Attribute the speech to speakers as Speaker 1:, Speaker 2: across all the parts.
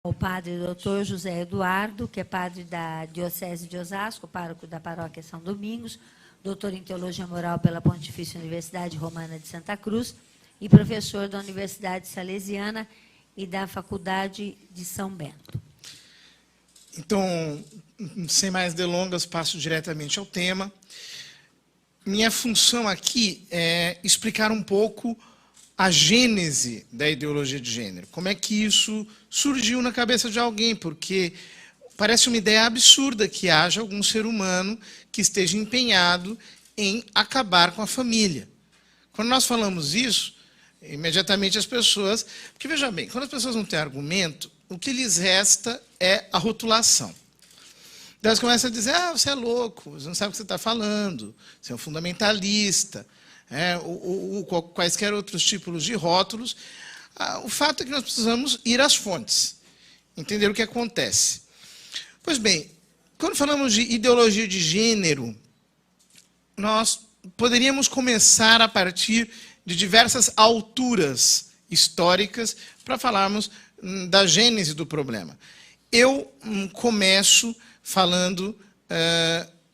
Speaker 1: O padre Dr. José Eduardo, que é padre da Diocese de Osasco, pároco da paróquia São Domingos, doutor em Teologia Moral pela Pontifícia Universidade Romana de Santa Cruz e professor da Universidade Salesiana e da Faculdade de São Bento.
Speaker 2: Então, sem mais delongas, passo diretamente ao tema. Minha função aqui é explicar um pouco a gênese da ideologia de gênero. Como é que isso surgiu na cabeça de alguém, porque parece uma ideia absurda que haja algum ser humano que esteja empenhado em acabar com a família. Quando nós falamos isso, imediatamente as pessoas... Porque, veja bem, quando as pessoas não têm argumento, o que lhes resta é a rotulação. Então, elas começam a dizer, você é louco, você não sabe o que você está falando, você é um fundamentalista, quaisquer outros tipos de rótulos. O fato é que nós precisamos ir às fontes, entender o que acontece. Pois bem, quando falamos de ideologia de gênero, nós poderíamos começar a partir de diversas alturas históricas para falarmos da gênese do problema. Eu começo falando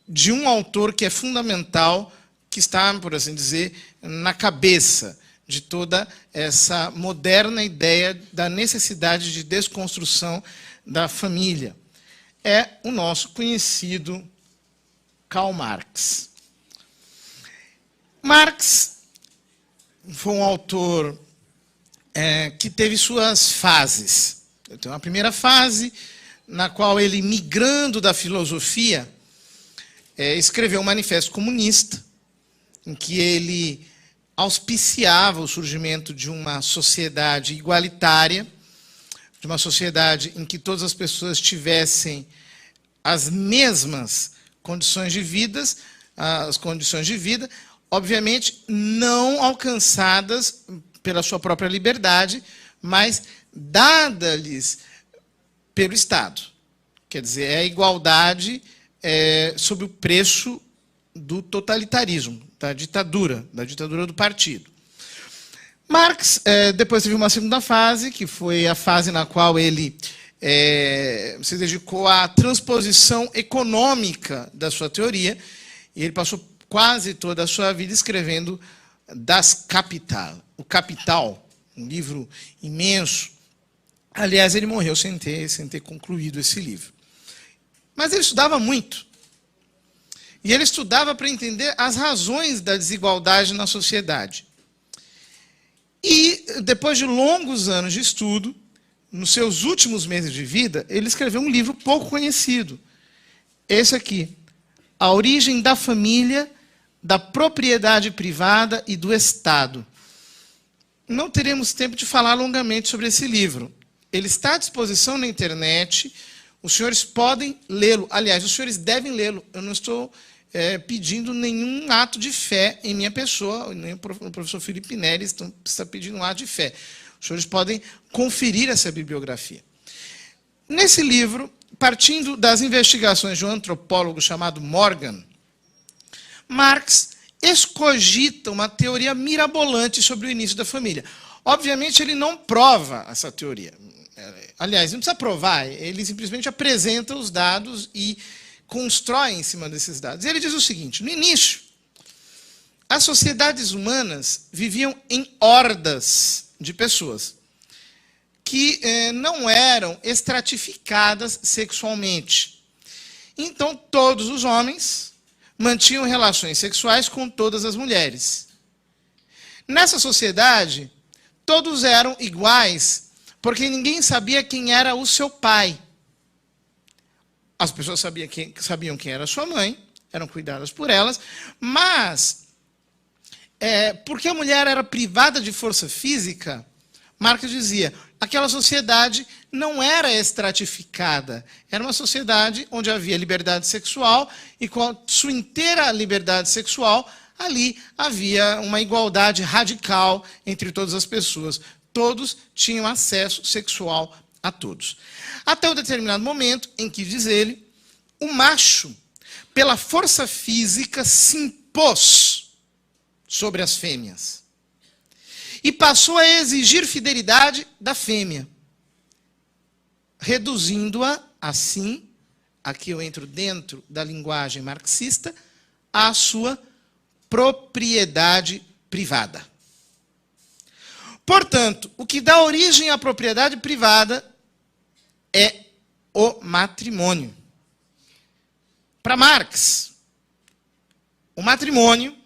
Speaker 2: de um autor que é fundamental, que está, por assim dizer, na cabeça de toda essa moderna ideia da necessidade de desconstrução da família. É o nosso conhecido Karl Marx. Marx foi um autor que teve suas fases. Então, a primeira fase, na qual ele, migrando da filosofia, escreveu um manifesto comunista, em que ele auspiciava o surgimento de uma sociedade igualitária, de uma sociedade em que todas as pessoas tivessem as mesmas condições de vida, obviamente não alcançadas pela sua própria liberdade, mas dada-lhes pelo Estado. Quer dizer, é a igualdade sob o preço do totalitarismo, da ditadura do partido. Marx depois teve uma segunda fase, que foi a fase na qual ele se dedicou à transposição econômica da sua teoria, e ele passou quase toda a sua vida escrevendo Das Kapital, o Capital, um livro imenso. Aliás, ele morreu sem ter concluído esse livro. Mas ele estudava muito. E ele estudava para entender as razões da desigualdade na sociedade. E, depois de longos anos de estudo, nos seus últimos meses de vida, ele escreveu um livro pouco conhecido. Esse aqui, A Origem da Família, da Propriedade Privada e do Estado. Não teremos tempo de falar longamente sobre esse livro. Ele está à disposição na internet, os senhores podem lê-lo. Aliás, os senhores devem lê-lo. Eu não estou pedindo nenhum ato de fé em minha pessoa, nem o professor Felipe Neres está pedindo um ato de fé. Os senhores podem conferir essa bibliografia. Nesse livro, partindo das investigações de um antropólogo chamado Morgan, Marx escogita uma teoria mirabolante sobre o início da família. Obviamente, ele não prova essa teoria. Aliás, não precisa provar, ele simplesmente apresenta os dados e constrói em cima desses dados. Ele diz o seguinte: no início, as sociedades humanas viviam em hordas de pessoas que não eram estratificadas sexualmente. Então, todos os homens mantinham relações sexuais com todas as mulheres. Nessa sociedade, todos eram iguais, porque ninguém sabia quem era o seu pai. As pessoas sabiam quem era a sua mãe, eram cuidadas por elas, mas, porque a mulher era privada de força física, Marx dizia, aquela sociedade não era estratificada, era uma sociedade onde havia liberdade sexual, e com a sua inteira liberdade sexual, ali havia uma igualdade radical entre todas as pessoas. Todos tinham acesso sexual a todos. Até um determinado momento em que, diz ele, o macho, pela força física, se impôs sobre as fêmeas e passou a exigir fidelidade da fêmea. reduzindo-a, assim, aqui eu entro dentro da linguagem marxista, à sua propriedade privada. Portanto, o que dá origem à propriedade privada é o matrimônio. Para Marx, o matrimônio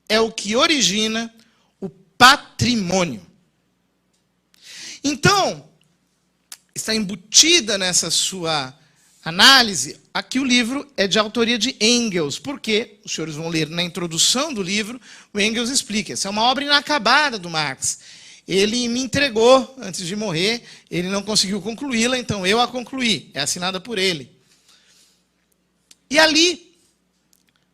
Speaker 2: é o que origina o patrimônio. Então, está embutida nessa sua análise, aqui o livro é de autoria de Engels, porque, os senhores vão ler na introdução do livro, o Engels explica, essa é uma obra inacabada do Marx. Ele me entregou antes de morrer, ele não conseguiu concluí-la, então eu a concluí, é assinada por ele. E ali,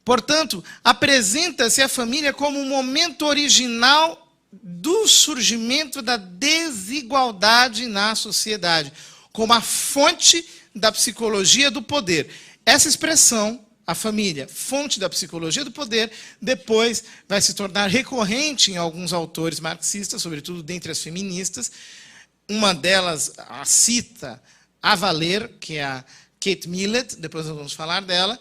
Speaker 2: portanto, apresenta-se a família como um momento original do surgimento da desigualdade na sociedade, como a fonte da psicologia do poder. Essa expressão, a família, fonte da psicologia do poder, depois vai se tornar recorrente em alguns autores marxistas, sobretudo dentre as feministas. Uma delas a cita a valer, que é a Kate Millett, depois nós vamos falar dela.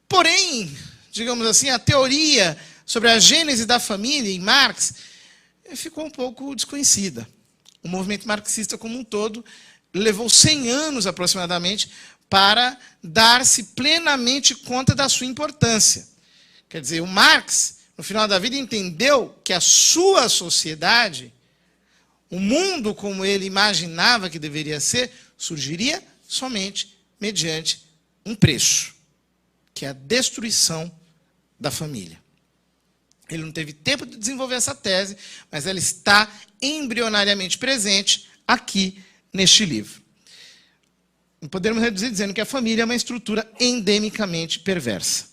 Speaker 2: Porém, digamos assim, a teoria sobre a gênese da família em Marx ficou um pouco desconhecida. O movimento marxista como um todo levou 100 anos aproximadamente para dar-se plenamente conta da sua importância. Quer dizer, o Marx, no final da vida, entendeu que a sua sociedade, o mundo como ele imaginava que deveria ser, surgiria somente mediante um preço, que é a destruição da família. Ele não teve tempo de desenvolver essa tese, mas ela está embrionariamente presente aqui neste livro. Podemos reduzir dizendo que a família é uma estrutura endemicamente perversa.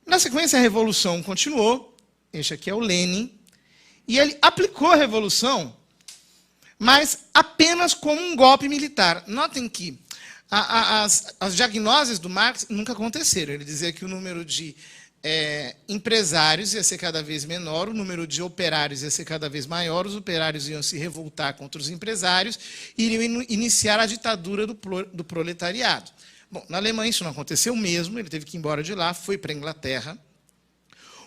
Speaker 2: Na sequência, a Revolução continuou. Este aqui é o Lenin. E ele aplicou a Revolução, mas apenas como um golpe militar. Notem que as diagnoses do Marx nunca aconteceram. Ele dizia que o número de empresários ia ser cada vez menor, o número de operários ia ser cada vez maior, os operários iam se revoltar contra os empresários e iriam iniciar a ditadura do proletariado. Bom, na Alemanha isso não aconteceu mesmo, ele teve que ir embora de lá, foi para a Inglaterra.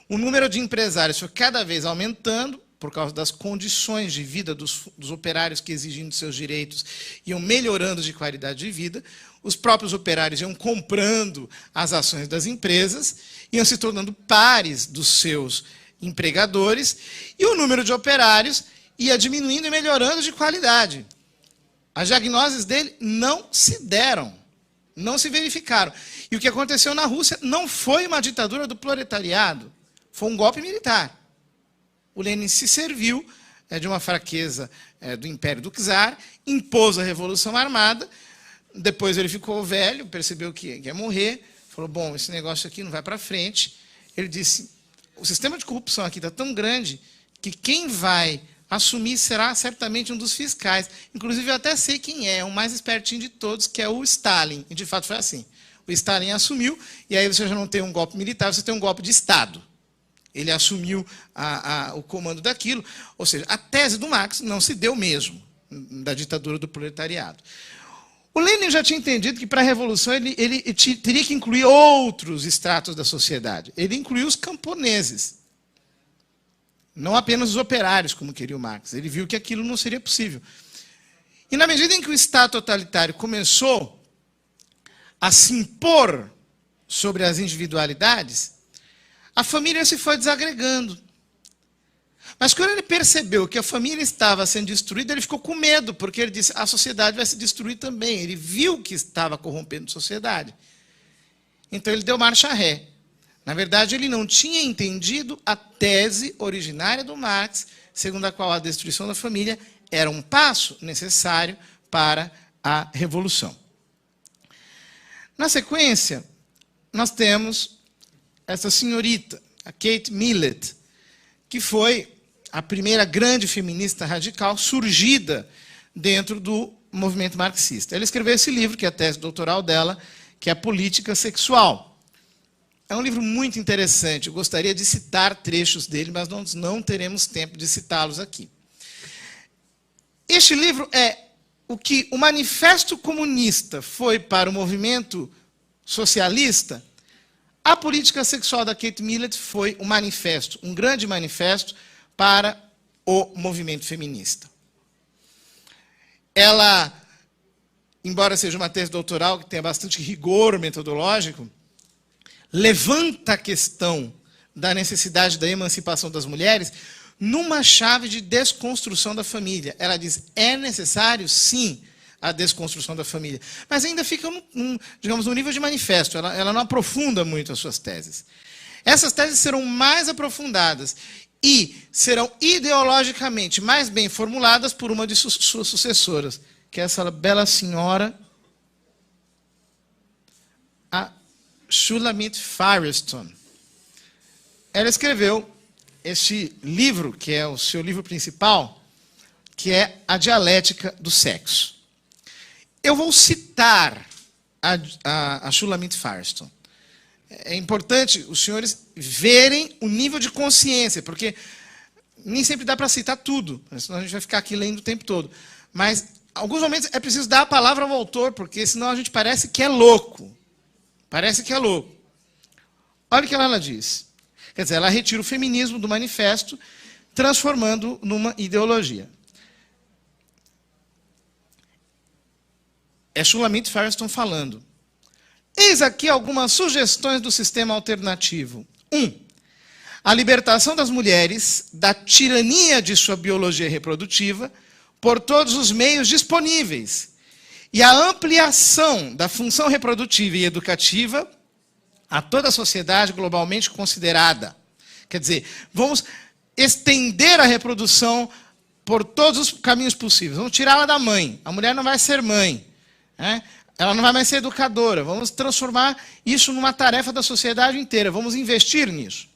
Speaker 2: O número de empresários foi cada vez aumentando, por causa das condições de vida dos operários que, exigindo seus direitos, iam melhorando de qualidade de vida. Os próprios operários iam comprando as ações das empresas, iam se tornando pares dos seus empregadores, e o número de operários ia diminuindo e melhorando de qualidade. As diagnoses dele não se deram, não se verificaram. E o que aconteceu na Rússia não foi uma ditadura do proletariado, foi um golpe militar. O Lenin se serviu de uma fraqueza do Império do Czar, impôs a Revolução Armada, depois ele ficou velho, percebeu que ia morrer, falou, bom, esse negócio aqui não vai para frente. Ele disse, o sistema de corrupção aqui está tão grande que quem vai assumir será certamente um dos fiscais. Inclusive, eu até sei quem é, o mais espertinho de todos, que é o Stalin. E, de fato, foi assim. O Stalin assumiu, e aí você já não tem um golpe militar, você tem um golpe de Estado. Ele assumiu o comando daquilo. Ou seja, a tese do Marx não se deu mesmo, da ditadura do proletariado. O Lenin já tinha entendido que, para a Revolução, ele teria que incluir outros estratos da sociedade. Ele incluiu os camponeses. Não apenas os operários, como queria o Marx. Ele viu que aquilo não seria possível. E, na medida em que o Estado totalitário começou a se impor sobre as individualidades, a família se foi desagregando. Mas quando ele percebeu que a família estava sendo destruída, ele ficou com medo, porque ele disse, a sociedade vai se destruir também. Ele viu que estava corrompendo a sociedade. Então ele deu marcha ré. Na verdade, ele não tinha entendido a tese originária do Marx, segundo a qual a destruição da família era um passo necessário para a revolução. Na sequência, nós temos essa senhorita, a Kate Millett, que foi a primeira grande feminista radical surgida dentro do movimento marxista. Ela escreveu esse livro, que é a tese doutoral dela, que é a Política Sexual. É um livro muito interessante, eu gostaria de citar trechos dele, mas nós não teremos tempo de citá-los aqui. Este livro é o que o Manifesto Comunista foi para o movimento socialista. A política sexual da Kate Millett foi um manifesto, um grande manifesto para o movimento feminista. Ela, embora seja uma tese doutoral que tenha bastante rigor metodológico, levanta a questão da necessidade da emancipação das mulheres numa chave de desconstrução da família. Ela diz, é necessário, sim, a desconstrução da família. Mas ainda fica, digamos, no nível de manifesto. Ela não aprofunda muito as suas teses. Essas teses serão mais aprofundadas e serão ideologicamente mais bem formuladas por uma de suas sucessoras, que é essa bela senhora, a Shulamit Firestone. Ela escreveu este livro, que é o seu livro principal, que é A Dialética do Sexo. Eu vou citar a Shulamit Firestone. É importante os senhores verem o nível de consciência, porque nem sempre dá para citar tudo, senão a gente vai ficar aqui lendo o tempo todo. Mas, em alguns momentos, é preciso dar a palavra ao autor, porque senão a gente parece que é louco. Parece que é louco. Olha o que ela diz. Quer dizer, ela retira o feminismo do manifesto, transformando numa ideologia. É Shulamit Firestone falando. Eis aqui algumas sugestões do sistema alternativo. 1. A libertação das mulheres da tirania de sua biologia reprodutiva por todos os meios disponíveis e a ampliação da função reprodutiva e educativa a toda a sociedade globalmente considerada. Quer dizer, vamos estender a reprodução por todos os caminhos possíveis. Vamos tirá-la da mãe. A mulher não vai ser mãe, né? Ela não vai mais ser educadora. Vamos transformar isso numa tarefa da sociedade inteira. Vamos investir nisso.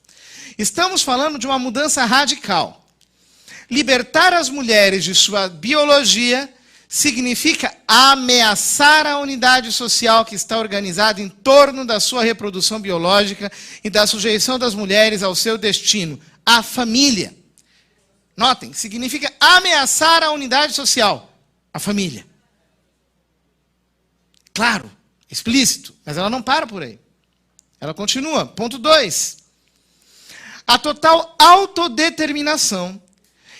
Speaker 2: Estamos falando de uma mudança radical. Libertar as mulheres de sua biologia significa ameaçar a unidade social que está organizada em torno da sua reprodução biológica e da sujeição das mulheres ao seu destino, a família. Notem, significa ameaçar a unidade social, a família. Claro, explícito, mas ela não para por aí. Ela continua. Ponto 2. A total autodeterminação,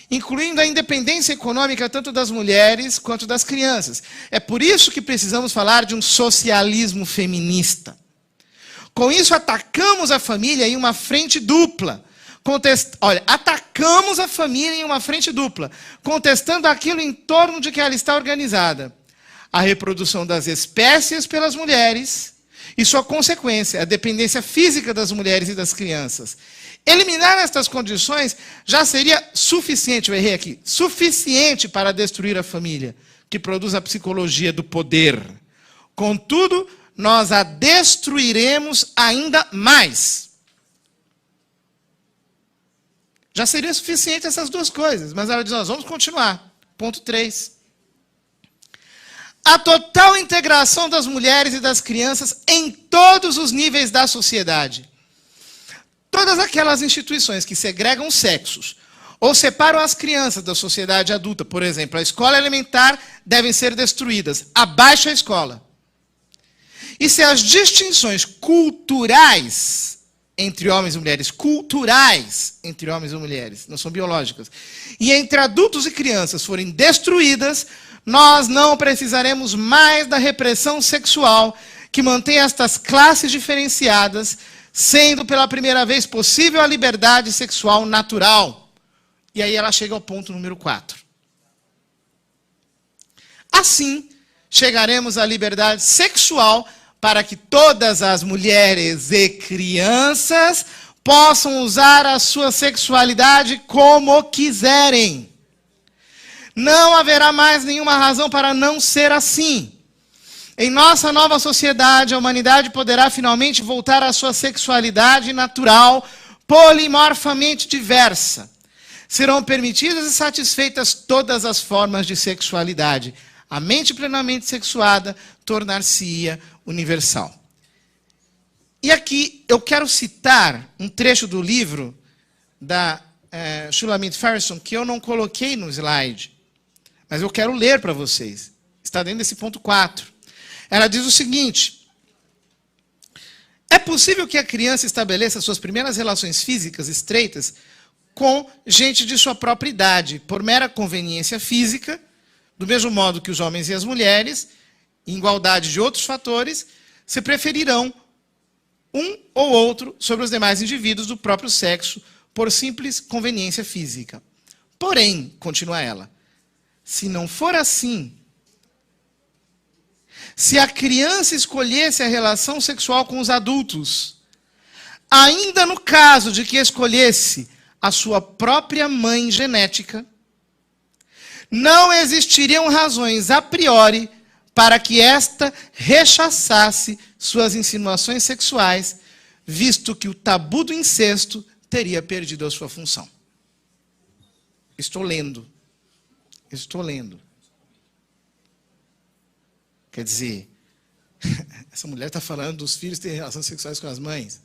Speaker 2: incluindo a independência econômica tanto das mulheres quanto das crianças. É por isso que precisamos falar de um socialismo feminista. Com isso, atacamos a família em uma frente dupla. Atacamos a família em uma frente dupla, contestando aquilo em torno de que ela está organizada. A reprodução das espécies pelas mulheres e sua consequência, a dependência física das mulheres e das crianças. Eliminar estas condições já seria suficiente, eu errei aqui, suficiente para destruir a família, que produz a psicologia do poder. Contudo, nós a destruiremos ainda mais. Já seria suficiente essas duas coisas, mas ela diz, nós vamos continuar. Ponto 3. A total integração das mulheres e das crianças em todos os níveis da sociedade. Todas aquelas instituições que segregam sexos ou separam as crianças da sociedade adulta, por exemplo, a escola elementar, devem ser destruídas. Abaixo a escola. E se as distinções culturais entre homens e mulheres, culturais entre homens e mulheres, não são biológicas, e entre adultos e crianças forem destruídas, nós não precisaremos mais da repressão sexual que mantém estas classes diferenciadas, sendo pela primeira vez possível a liberdade sexual natural. E aí ela chega ao ponto número 4. Assim, chegaremos à liberdade sexual para que todas as mulheres e crianças possam usar a sua sexualidade como quiserem. Não haverá mais nenhuma razão para não ser assim. Em nossa nova sociedade, a humanidade poderá finalmente voltar à sua sexualidade natural, polimorfamente diversa. Serão permitidas e satisfeitas todas as formas de sexualidade. A mente plenamente sexuada tornar-se-ia universal. E aqui eu quero citar um trecho do livro da Shulamit Firestone que eu não coloquei no slide, mas eu quero ler para vocês. Está dentro desse ponto 4. Ela diz o seguinte: é possível que a criança estabeleça suas primeiras relações físicas estreitas com gente de sua própria idade, por mera conveniência física, do mesmo modo que os homens e as mulheres, em igualdade de outros fatores, se preferirão um ou outro sobre os demais indivíduos do próprio sexo, por simples conveniência física. Porém, continua ela, se não for assim, se a criança escolhesse a relação sexual com os adultos, ainda no caso de que escolhesse a sua própria mãe genética, não existiriam razões a priori para que esta rechaçasse suas insinuações sexuais, visto que o tabu do incesto teria perdido a sua função. Estou lendo. Quer dizer, essa mulher está falando dos filhos terem relações sexuais com as mães.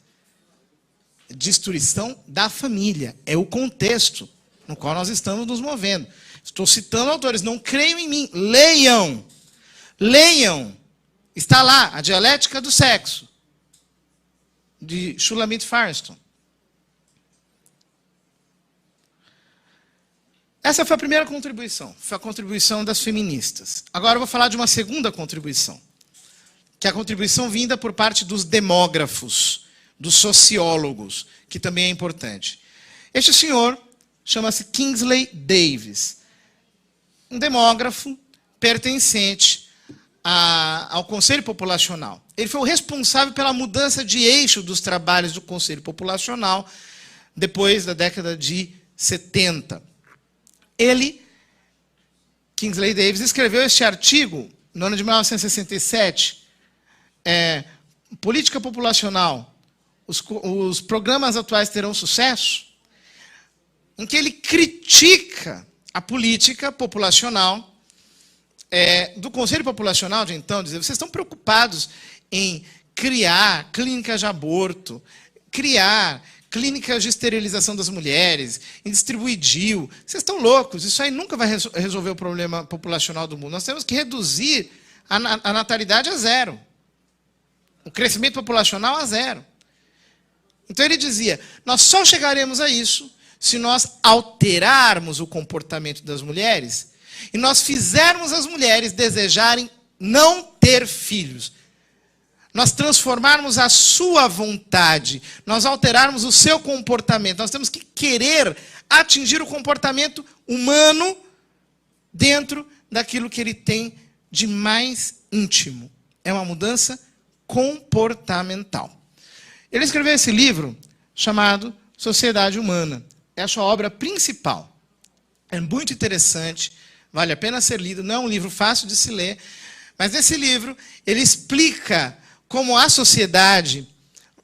Speaker 2: Destruição da família. É o contexto no qual nós estamos nos movendo. Estou citando autores, não creiam em mim. Leiam. Leiam. Está lá, A Dialética do Sexo, de Shulamit Firestone. Essa foi a primeira contribuição. Foi a contribuição das feministas. Agora eu vou falar de uma segunda contribuição, que é a contribuição vinda por parte dos demógrafos, dos sociólogos, que também é importante. Este senhor chama-se Kingsley Davis, um demógrafo pertencente ao Conselho Populacional. Ele foi o responsável pela mudança de eixo dos trabalhos do Conselho Populacional depois da década de 70. Ele, Kingsley Davis, escreveu este artigo no ano de 1967, Política Populacional, os programas atuais terão sucesso, em que ele critica a política populacional do Conselho Populacional de então, dizer, vocês estão preocupados em criar clínicas de aborto, criar clínicas de esterilização das mulheres, em distribuir DIU. Vocês estão loucos, isso aí nunca vai resolver o problema populacional do mundo. Nós temos que reduzir a natalidade a zero. O crescimento populacional a zero. Então ele dizia, nós só chegaremos a isso se nós alterarmos o comportamento das mulheres e nós fizermos as mulheres desejarem não ter filhos. Nós transformarmos a sua vontade, nós alterarmos o seu comportamento. Nós temos que querer atingir o comportamento humano dentro daquilo que ele tem de mais íntimo. É uma mudança comportamental. Ele escreveu esse livro chamado Sociedade Humana. É a sua obra principal. É muito interessante, vale a pena ser lido, não é um livro fácil de se ler, mas nesse livro ele explica como a sociedade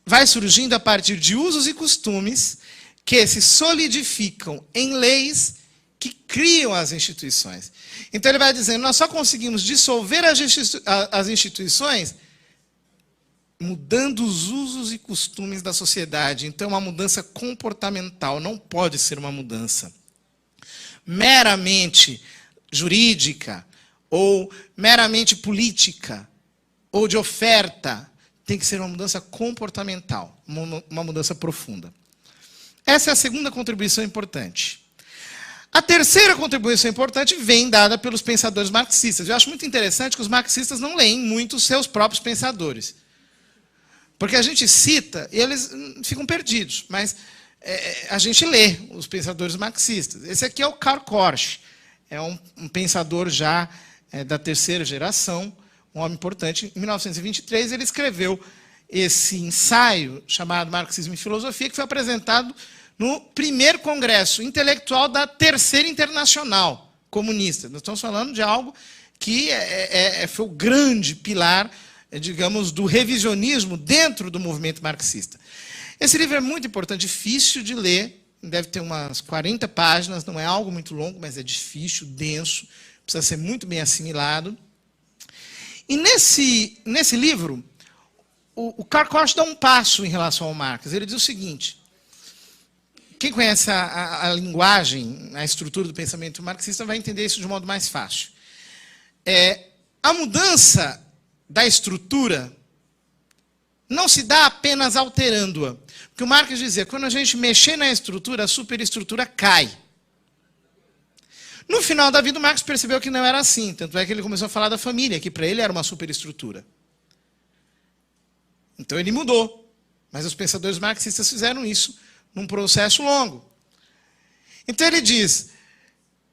Speaker 2: vai surgindo a partir de usos e costumes que se solidificam em leis que criam as instituições. Então ele vai dizendo, nós só conseguimos dissolver as instituições mudando os usos e costumes da sociedade. Então é uma mudança comportamental, não pode ser uma mudança meramente jurídica ou meramente política, ou de oferta, tem que ser uma mudança comportamental, uma mudança profunda. Essa é a segunda contribuição importante. A terceira contribuição importante vem dada pelos pensadores marxistas. Eu acho muito interessante que os marxistas não leem muito os seus próprios pensadores. Porque a gente cita e eles ficam perdidos, mas a gente lê os pensadores marxistas. Esse aqui é o Karl Korsch, é um pensador já da terceira geração, um homem importante. Em 1923, ele escreveu esse ensaio chamado Marxismo e Filosofia, que foi apresentado no primeiro congresso intelectual da Terceira Internacional Comunista. Nós estamos falando de algo que foi o grande pilar, digamos, do revisionismo dentro do movimento marxista. Esse livro é muito importante, difícil de ler, deve ter umas 40 páginas, não é algo muito longo, mas é difícil, denso, precisa ser muito bem assimilado. E nesse livro, o Karl Korsch dá um passo em relação ao Marx. Ele diz o seguinte, quem conhece a linguagem, a estrutura do pensamento marxista vai entender isso de um modo mais fácil. A mudança da estrutura não se dá apenas alterando-a. Porque o Marx dizia, quando a gente mexer na estrutura, a superestrutura cai. No final da vida, o Marx percebeu que não era assim. Tanto é que ele começou a falar da família, que para ele era uma superestrutura. Então ele mudou. Mas os pensadores marxistas fizeram isso num processo longo. Então ele diz,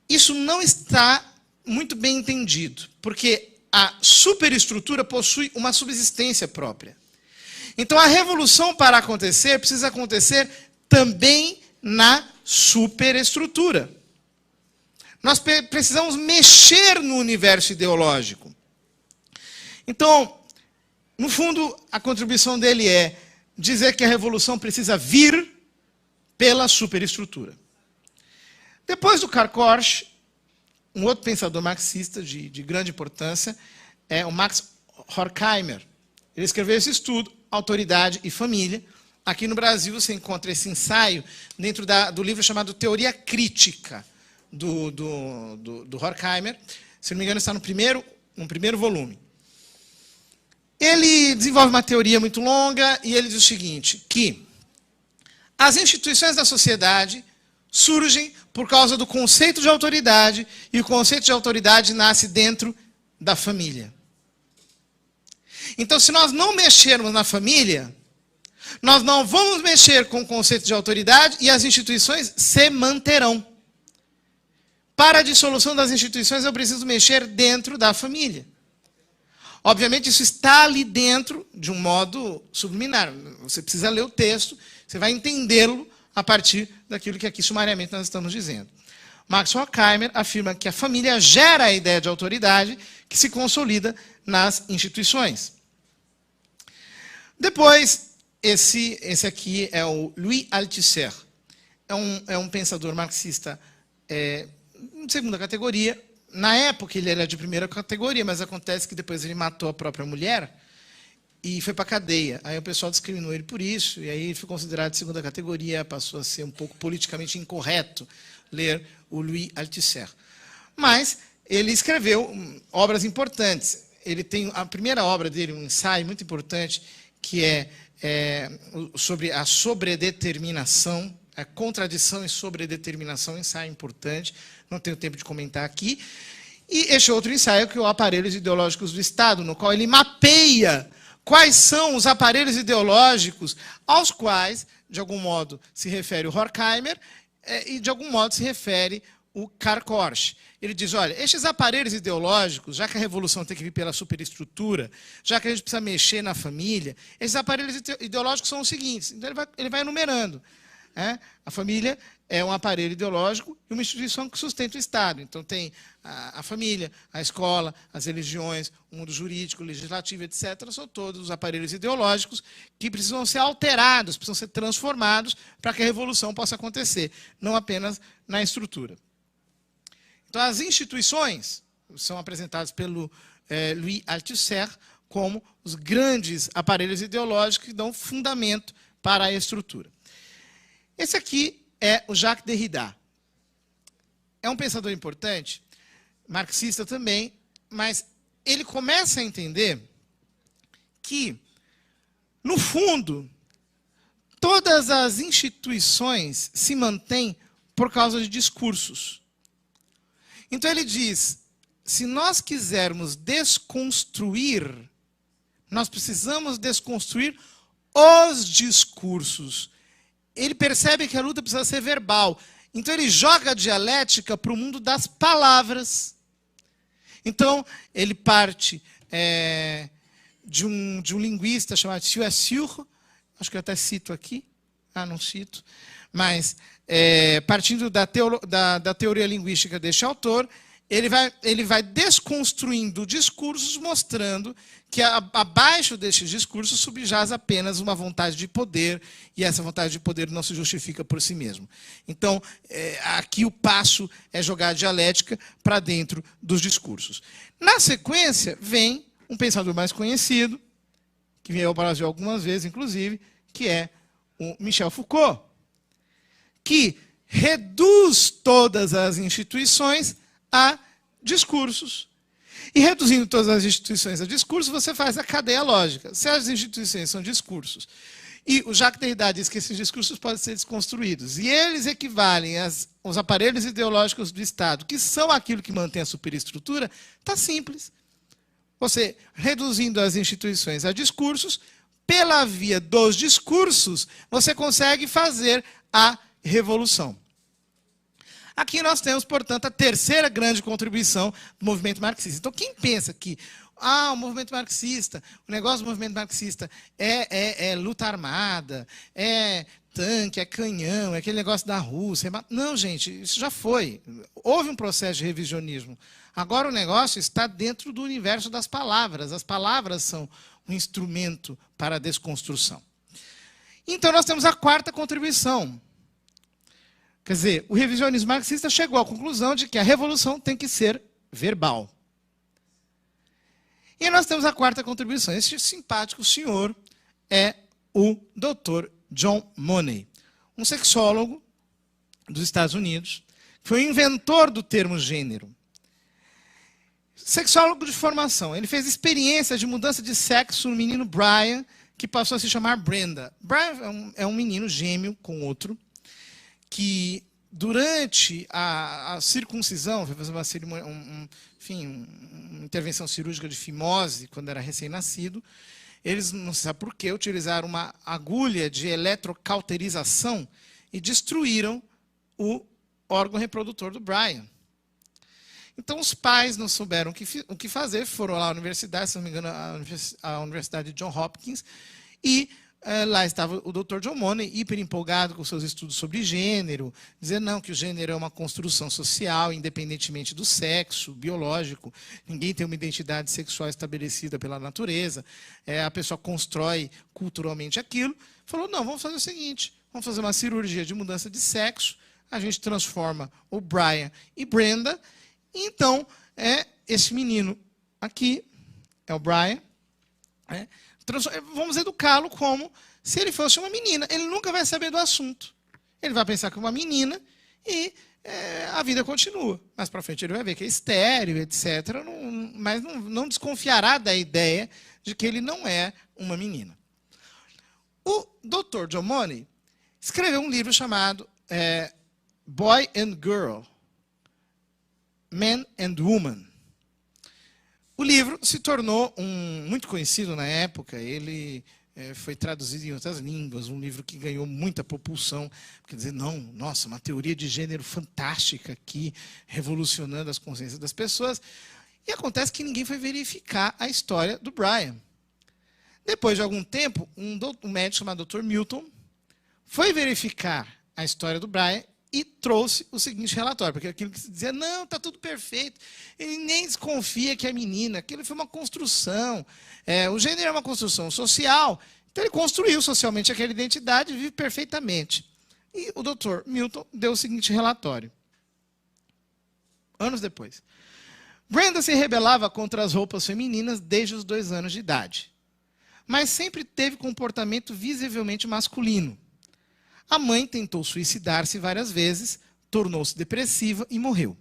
Speaker 2: isso não está muito bem entendido, porque a superestrutura possui uma subsistência própria. Então a revolução, para acontecer, precisa acontecer também na superestrutura. Nós precisamos mexer no universo ideológico. Então, no fundo, a contribuição dele é dizer que a revolução precisa vir pela superestrutura. Depois do Karl Korsch, um outro pensador marxista de grande importância é o Max Horkheimer. Ele escreveu esse estudo, Autoridade e Família. Aqui no Brasil você encontra esse ensaio dentro do livro chamado Teoria Crítica, do Horkheimer. Se não me engano, está no primeiro volume. Ele desenvolve uma teoria muito longa e ele diz o seguinte, que as instituições da sociedade surgem por causa do conceito de autoridade, e o conceito de autoridade nasce dentro da família. Então, se nós não mexermos na família, nós não vamos mexer com o conceito de autoridade e as instituições se manterão. Para a dissolução das instituições, eu preciso mexer dentro da família. Obviamente, isso está ali dentro de um modo subliminar. Você precisa ler o texto, você vai entendê-lo a partir daquilo que aqui sumariamente nós estamos dizendo. Max Horkheimer afirma que a família gera a ideia de autoridade que se consolida nas instituições. Depois, esse aqui é o Louis Althusser. É um pensador marxista de segunda categoria. Na época ele era de primeira categoria, mas acontece que depois ele matou a própria mulher e foi para a cadeia. Aí o pessoal discriminou ele por isso, e aí ele foi considerado de segunda categoria, passou a ser um pouco politicamente incorreto ler o Louis Althusser. Mas ele escreveu obras importantes. Ele tem a primeira obra dele, um ensaio muito importante, que é sobre a sobredeterminação, a contradição e sobredeterminação, um ensaio importante, não tenho tempo de comentar aqui. E este outro ensaio, que é o Aparelhos Ideológicos do Estado, no qual ele mapeia quais são os aparelhos ideológicos aos quais, de algum modo, se refere o Horkheimer e, de algum modo, se refere o Karl Korsch. Ele diz, olha, estes aparelhos ideológicos, já que a revolução tem que vir pela superestrutura, já que a gente precisa mexer na família, esses aparelhos ideológicos são os seguintes. Então ele vai enumerando. A família é um aparelho ideológico e uma instituição que sustenta o Estado. Então tem a família, a escola, as religiões, o mundo jurídico, legislativo, etc. São todos os aparelhos ideológicos que precisam ser alterados, precisam ser transformados para que a revolução possa acontecer, não apenas na estrutura. Então as instituições são apresentadas pelo Louis Althusser como os grandes aparelhos ideológicos que dão fundamento para a estrutura. Esse aqui é o Jacques Derrida. É um pensador importante, marxista também, mas ele começa a entender que, no fundo, todas as instituições se mantêm por causa de discursos. Então ele diz, se nós quisermos desconstruir, nós precisamos desconstruir os discursos. Ele percebe que a luta precisa ser verbal. Então ele joga a dialética para o mundo das palavras. Então ele parte de um linguista chamado Saussure, acho que eu até cito aqui, não cito, mas partindo da teoria linguística deste autor, ele vai desconstruindo discursos, mostrando que abaixo destes discursos subjaz apenas uma vontade de poder, e essa vontade de poder não se justifica por si mesmo. Então, aqui o passo é jogar a dialética para dentro dos discursos. Na sequência, vem um pensador mais conhecido, que veio ao Brasil algumas vezes, inclusive, que é o Michel Foucault, que reduz todas as instituições a discursos. E reduzindo todas as instituições a discursos, você faz a cadeia lógica. Se as instituições são discursos, e o Jacques Derrida diz que esses discursos podem ser desconstruídos, e eles equivalem aos aparelhos ideológicos do Estado, que são aquilo que mantém a superestrutura, está simples. Você, reduzindo as instituições a discursos, pela via dos discursos, você consegue fazer a revolução. Aqui nós temos, portanto, a terceira grande contribuição do movimento marxista. Então, quem pensa que o movimento marxista, o negócio do movimento marxista é luta armada, é tanque, é canhão, é aquele negócio da Rússia. Não, gente, isso já foi. Houve um processo de revisionismo. Agora o negócio está dentro do universo das palavras. As palavras são um instrumento para a desconstrução. Então, nós temos a quarta contribuição. Quer dizer, o revisionismo marxista chegou à conclusão de que a revolução tem que ser verbal. E nós temos a quarta contribuição. Esse simpático senhor é o Dr. John Money, um sexólogo dos Estados Unidos, que foi o inventor do termo gênero. Sexólogo de formação. Ele fez experiência de mudança de sexo no menino Brian, que passou a se chamar Brenda. Brian é um menino gêmeo com outro, que durante a circuncisão, foi fazer uma cerimônia, uma intervenção cirúrgica de fimose, quando era recém-nascido, eles, não se sabe por quê, utilizaram uma agulha de eletrocauterização e destruíram o órgão reprodutor do Brian. Então, os pais não souberam o que fazer, foram lá à universidade, se não me engano, a Universidade de Johns Hopkins, e lá estava o Dr. John Money, hiper empolgado com seus estudos sobre gênero, dizendo não, que o gênero é uma construção social, independentemente do sexo biológico, ninguém tem uma identidade sexual estabelecida pela natureza, a pessoa constrói culturalmente aquilo. Falou, não, vamos fazer o seguinte, vamos fazer uma cirurgia de mudança de sexo, a gente transforma o Brian e Brenda, e então, esse menino aqui, é o Brian, vamos educá-lo como se ele fosse uma menina. Ele nunca vai saber do assunto. Ele vai pensar que é uma menina e a vida continua. Mais para frente ele vai ver que é estéril, etc. Mas não desconfiará da ideia de que ele não é uma menina. O Dr. John Money escreveu um livro chamado Boy and Girl, Man and Woman. O livro se tornou muito conhecido na época, ele foi traduzido em outras línguas, um livro que ganhou muita propulsão, quer dizer, nossa, uma teoria de gênero fantástica aqui, revolucionando as consciências das pessoas. E acontece que ninguém foi verificar a história do Brian. Depois de algum tempo, um médico chamado Dr. Milton foi verificar a história do Brian e trouxe o seguinte relatório, porque aquilo que se dizia, não, está tudo perfeito, ele nem desconfia que é menina, aquilo foi uma construção, o gênero é uma construção social, então ele construiu socialmente aquela identidade e vive perfeitamente. E o Dr. Milton deu o seguinte relatório, anos depois. Brenda se rebelava contra as roupas femininas desde os 2 anos de idade, mas sempre teve comportamento visivelmente masculino. A mãe tentou suicidar-se várias vezes, tornou-se depressiva e morreu.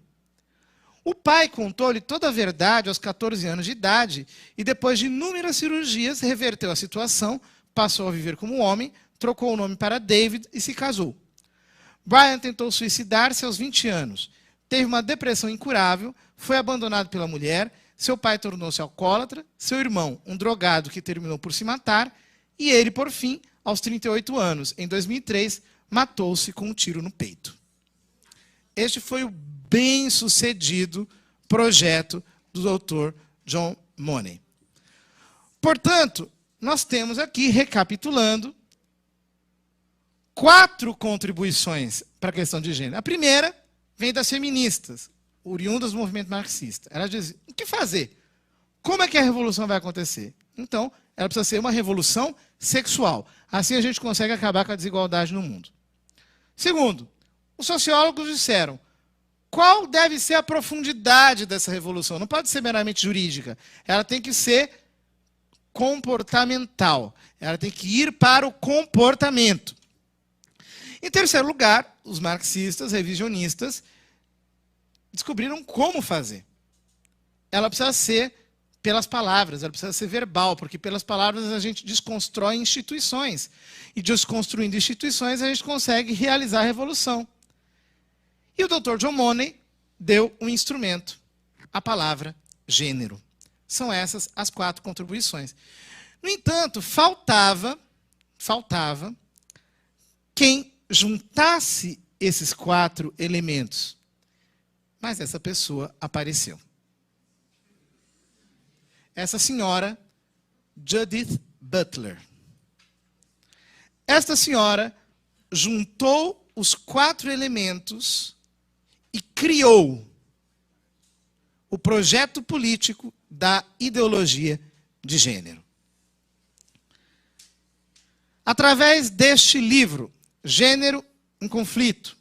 Speaker 2: O pai contou-lhe toda a verdade aos 14 anos de idade e, depois de inúmeras cirurgias, reverteu a situação, passou a viver como homem, trocou o nome para David e se casou. Brian tentou suicidar-se aos 20 anos. Teve uma depressão incurável, foi abandonado pela mulher, seu pai tornou-se alcoólatra, seu irmão, um drogado que terminou por se matar, e ele, por fim, aos 38 anos, em 2003, matou-se com um tiro no peito. Este foi o bem-sucedido projeto do Dr. John Money. Portanto, nós temos aqui, recapitulando, 4 contribuições para a questão de gênero. A primeira vem das feministas, oriundas do movimento marxista. Elas dizem, o que fazer? Como é que a revolução vai acontecer? Então, ela precisa ser uma revolução sexual. Assim a gente consegue acabar com a desigualdade no mundo. Segundo, os sociólogos disseram, qual deve ser a profundidade dessa revolução? Não pode ser meramente jurídica. Ela tem que ser comportamental. Ela tem que ir para o comportamento. Em terceiro lugar, os marxistas, revisionistas, descobriram como fazer. Ela precisa ser pelas palavras, ela precisa ser verbal, porque pelas palavras a gente desconstrói instituições. E desconstruindo instituições, a gente consegue realizar a revolução. E o Dr. John Money deu um instrumento, a palavra gênero. São essas as 4 contribuições. No entanto, faltava quem juntasse esses 4 elementos. Mas essa pessoa apareceu. Essa senhora, Judith Butler. Esta senhora juntou os 4 elementos e criou o projeto político da ideologia de gênero. Através deste livro, Gênero em Conflito,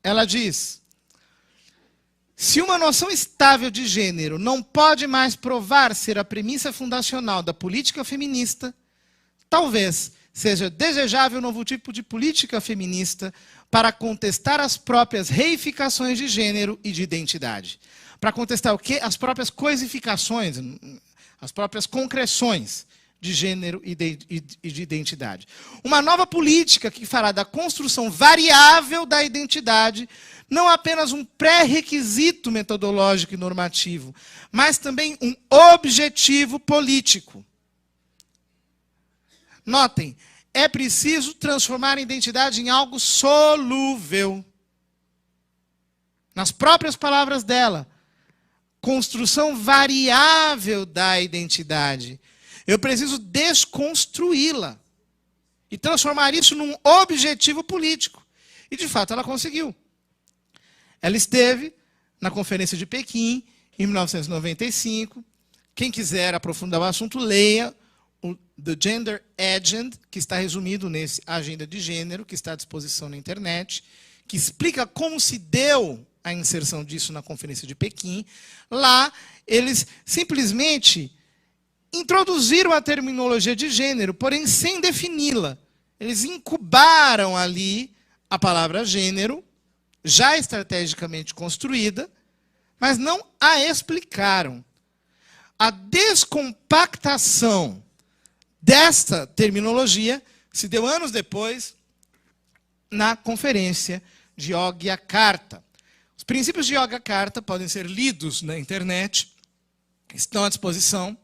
Speaker 2: ela diz: se uma noção estável de gênero não pode mais provar ser a premissa fundacional da política feminista, talvez seja desejável um novo tipo de política feminista para contestar as próprias reificações de gênero e de identidade. Para contestar o quê? As próprias coisificações, as próprias concreções de gênero e de identidade. Uma nova política que fará da construção variável da identidade não apenas um pré-requisito metodológico e normativo, mas também um objetivo político. Notem, é preciso transformar a identidade em algo solúvel. Nas próprias palavras dela, construção variável da identidade. Eu preciso desconstruí-la e transformar isso num objetivo político. E, de fato, ela conseguiu. Ela esteve na Conferência de Pequim, em 1995. Quem quiser aprofundar o assunto, leia o The Gender Agenda, que está resumido nesse Agenda de Gênero, que está à disposição na internet, que explica como se deu a inserção disso na Conferência de Pequim. Lá, eles simplesmente introduziram a terminologia de gênero, porém sem defini-la. Eles incubaram ali a palavra gênero, já estrategicamente construída, mas não a explicaram. A descompactação desta terminologia se deu anos depois na Conferência de Yogyakarta. Os princípios de Yogyakarta podem ser lidos na internet, estão à disposição.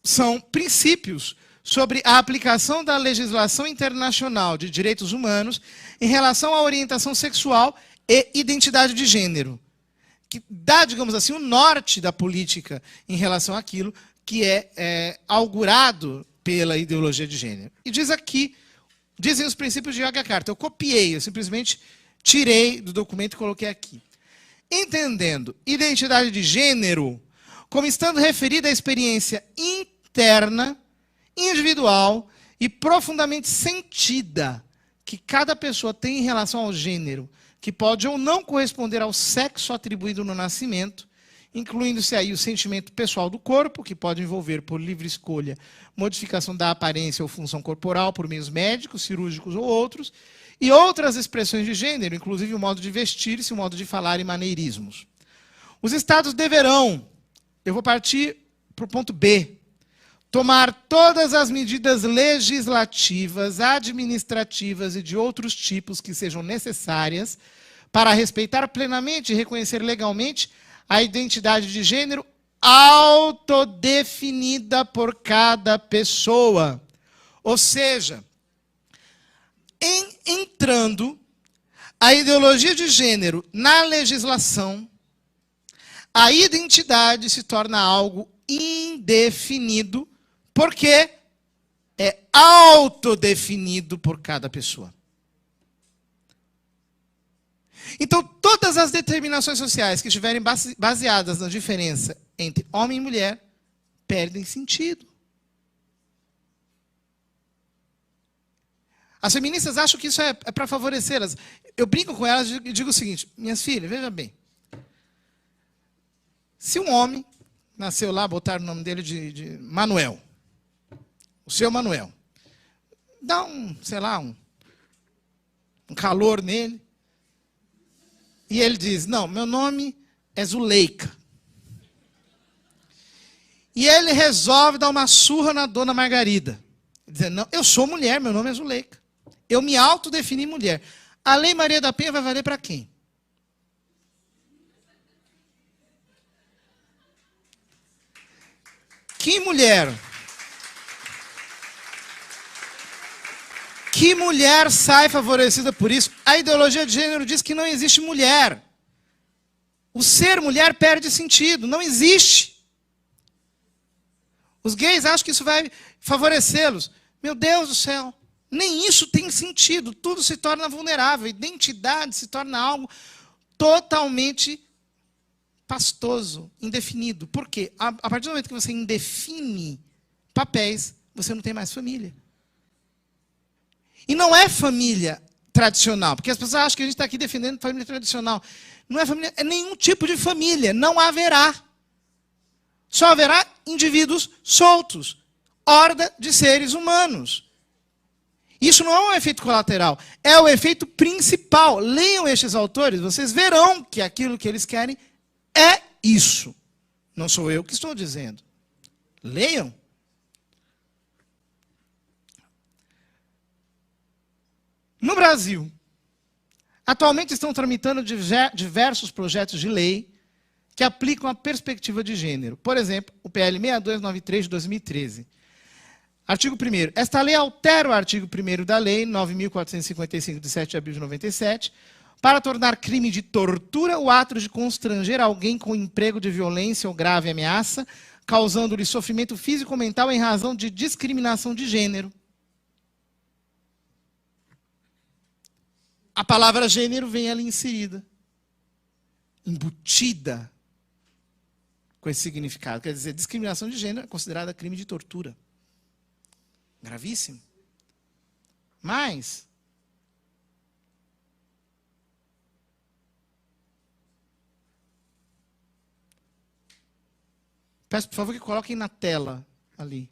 Speaker 2: São princípios sobre a aplicação da legislação internacional de direitos humanos em relação à orientação sexual e identidade de gênero, que dá, digamos assim, o norte da política em relação àquilo que é augurado pela ideologia de gênero. E diz aqui, dizem os princípios de Yogyakarta. Eu copiei, eu simplesmente tirei do documento e coloquei aqui. Entendendo identidade de gênero como estando referida à experiência interna, individual e profundamente sentida que cada pessoa tem em relação ao gênero, que pode ou não corresponder ao sexo atribuído no nascimento, incluindo-se aí o sentimento pessoal do corpo, que pode envolver, por livre escolha, modificação da aparência ou função corporal por meios médicos, cirúrgicos ou outros, e outras expressões de gênero, inclusive o modo de vestir-se, o modo de falar e maneirismos. Os estados deverão, eu vou partir para o ponto B, tomar todas as medidas legislativas, administrativas e de outros tipos que sejam necessárias para respeitar plenamente e reconhecer legalmente a identidade de gênero autodefinida por cada pessoa. Ou seja, entrando a ideologia de gênero na legislação, a identidade se torna algo indefinido, porque é autodefinido por cada pessoa. Então, todas as determinações sociais que estiverem baseadas na diferença entre homem e mulher perdem sentido. As feministas acham que isso é para favorecê-las. Eu brinco com elas e digo o seguinte: minhas filhas, veja bem. Se um homem nasceu lá, botaram o nome dele de Manuel, o seu Manuel, dá sei lá, um calor nele. E ele diz, não, meu nome é Zuleika. E ele resolve dar uma surra na dona Margarida. Dizendo, não, eu sou mulher, meu nome é Zuleika. Eu me autodefini mulher. A Lei Maria da Penha vai valer para quem? Que mulher? Que mulher sai favorecida por isso? A ideologia de gênero diz que não existe mulher. O ser mulher perde sentido, não existe. Os gays acham que isso vai favorecê-los. Meu Deus do céu, nem isso tem sentido. Tudo se torna vulnerável. A identidade se torna algo totalmente pastoso, indefinido. Por quê? A partir do momento que você indefine papéis, você não tem mais família. E não é família tradicional, porque as pessoas acham que a gente está aqui defendendo família tradicional. Não é família, é nenhum tipo de família, não haverá. Só haverá indivíduos soltos, horda de seres humanos. Isso não é um efeito colateral, é o efeito principal. Leiam estes autores, vocês verão que aquilo que eles querem é isso. Não sou eu que estou dizendo. Leiam. No Brasil, atualmente estão tramitando diversos projetos de lei que aplicam a perspectiva de gênero. Por exemplo, o PL 6293 de 2013. Artigo 1º. Esta lei altera o artigo 1º da Lei 9.455, de 7 de abril de 97, para tornar crime de tortura o ato de constranger alguém com emprego de violência ou grave ameaça, causando-lhe sofrimento físico ou mental em razão de discriminação de gênero. A palavra gênero vem ali inserida, embutida com esse significado. Quer dizer, discriminação de gênero é considerada crime de tortura. Gravíssimo. Mas peço, por favor, que coloquem na tela ali.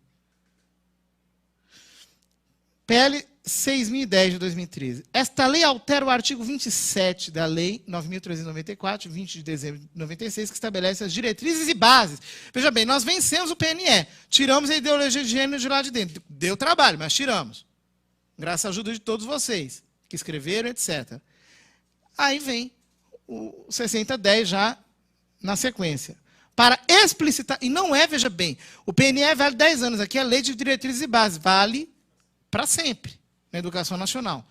Speaker 2: PL 6.010 de 2013. Esta lei altera o artigo 27 da Lei 9.394, 20 de dezembro de 96, que estabelece as diretrizes e bases. Veja bem, nós vencemos o PNE, tiramos a ideologia de gênero de lá de dentro. Deu trabalho, mas tiramos. Graças à ajuda de todos vocês, que escreveram, etc. Aí vem o 6010 já na sequência. Para explicitar, e não é, veja bem, o PNE vale 10 anos, aqui é a Lei de Diretrizes e Bases, vale para sempre na educação nacional.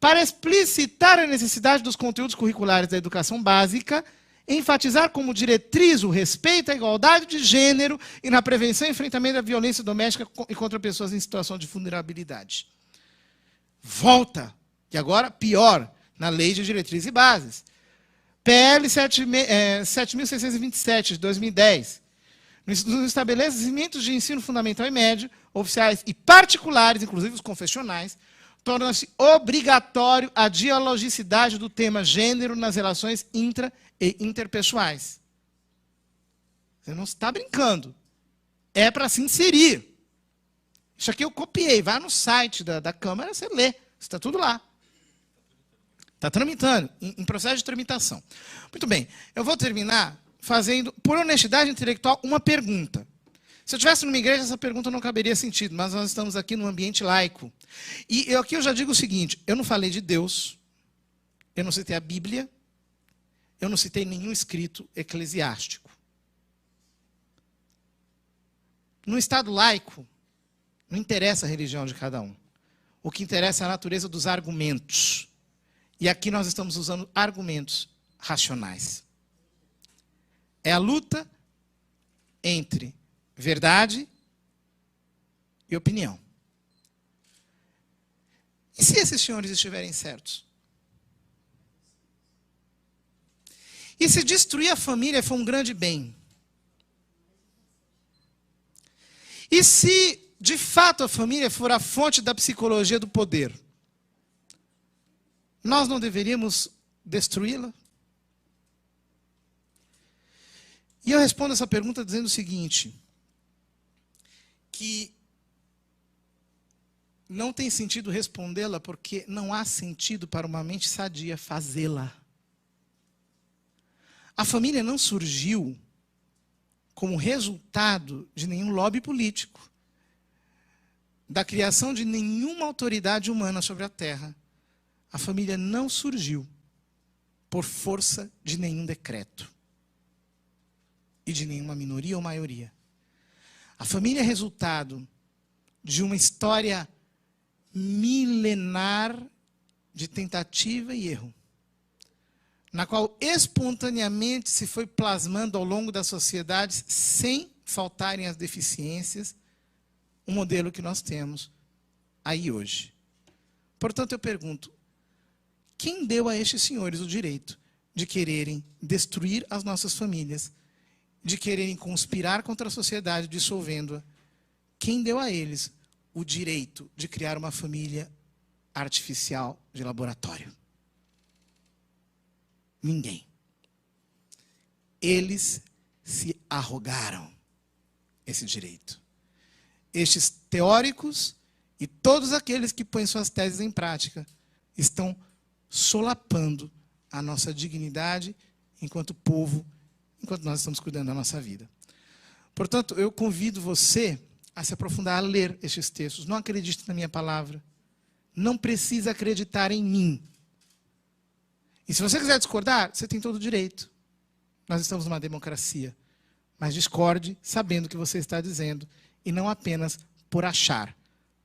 Speaker 2: Para explicitar a necessidade dos conteúdos curriculares da educação básica, enfatizar como diretriz o respeito à igualdade de gênero e na prevenção e enfrentamento da violência doméstica e contra pessoas em situação de vulnerabilidade. Volta, e agora pior, na Lei de Diretrizes e Bases. PL 7.627, de 2010. Nos estabelecimentos de ensino fundamental e médio, oficiais e particulares, inclusive os confessionais, torna-se obrigatório a dialogicidade do tema gênero nas relações intra- e interpessoais. Você não está brincando. É para se inserir. Isso aqui eu copiei. Vai no site da Câmara, você lê. Está tudo lá. Está tramitando, em processo de tramitação. Muito bem. Eu vou terminar fazendo, por honestidade intelectual, uma pergunta. Se eu estivesse numa igreja, essa pergunta não caberia sentido, mas nós estamos aqui num ambiente laico. E aqui eu já digo o seguinte, eu não falei de Deus, eu não citei a Bíblia, eu não citei nenhum escrito eclesiástico. No Estado laico, não interessa a religião de cada um. O que interessa é a natureza dos argumentos. E aqui nós estamos usando argumentos racionais. É a luta entre verdade e opinião. E se esses senhores estiverem certos? E se destruir a família for um grande bem? E se, de fato, a família for a fonte da psicologia do poder? Nós não deveríamos destruí-la? E eu respondo essa pergunta dizendo o seguinte, que não tem sentido respondê-la porque não há sentido para uma mente sadia fazê-la. A família não surgiu como resultado de nenhum lobby político, da criação de nenhuma autoridade humana sobre a Terra. A família não surgiu por força de nenhum decreto e de nenhuma minoria ou maioria. A família é resultado de uma história milenar de tentativa e erro, na qual espontaneamente se foi plasmando ao longo das sociedades, sem faltarem as deficiências, o modelo que nós temos aí hoje. Portanto, eu pergunto, quem deu a estes senhores o direito de quererem destruir as nossas famílias, de quererem conspirar contra a sociedade, dissolvendo-a? Quem deu a eles o direito de criar uma família artificial de laboratório? Ninguém. Eles se arrogaram esse direito. Estes teóricos e todos aqueles que põem suas teses em prática estão solapando a nossa dignidade enquanto povo, enquanto nós estamos cuidando da nossa vida. Portanto, eu convido você a se aprofundar, a ler estes textos. Não acredite na minha palavra. Não precisa acreditar em mim. E se você quiser discordar, você tem todo o direito. Nós estamos numa democracia. Mas discorde sabendo o que você está dizendo e não apenas por achar.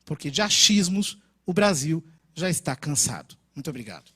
Speaker 2: Porque de achismos o Brasil já está cansado. Muito obrigado.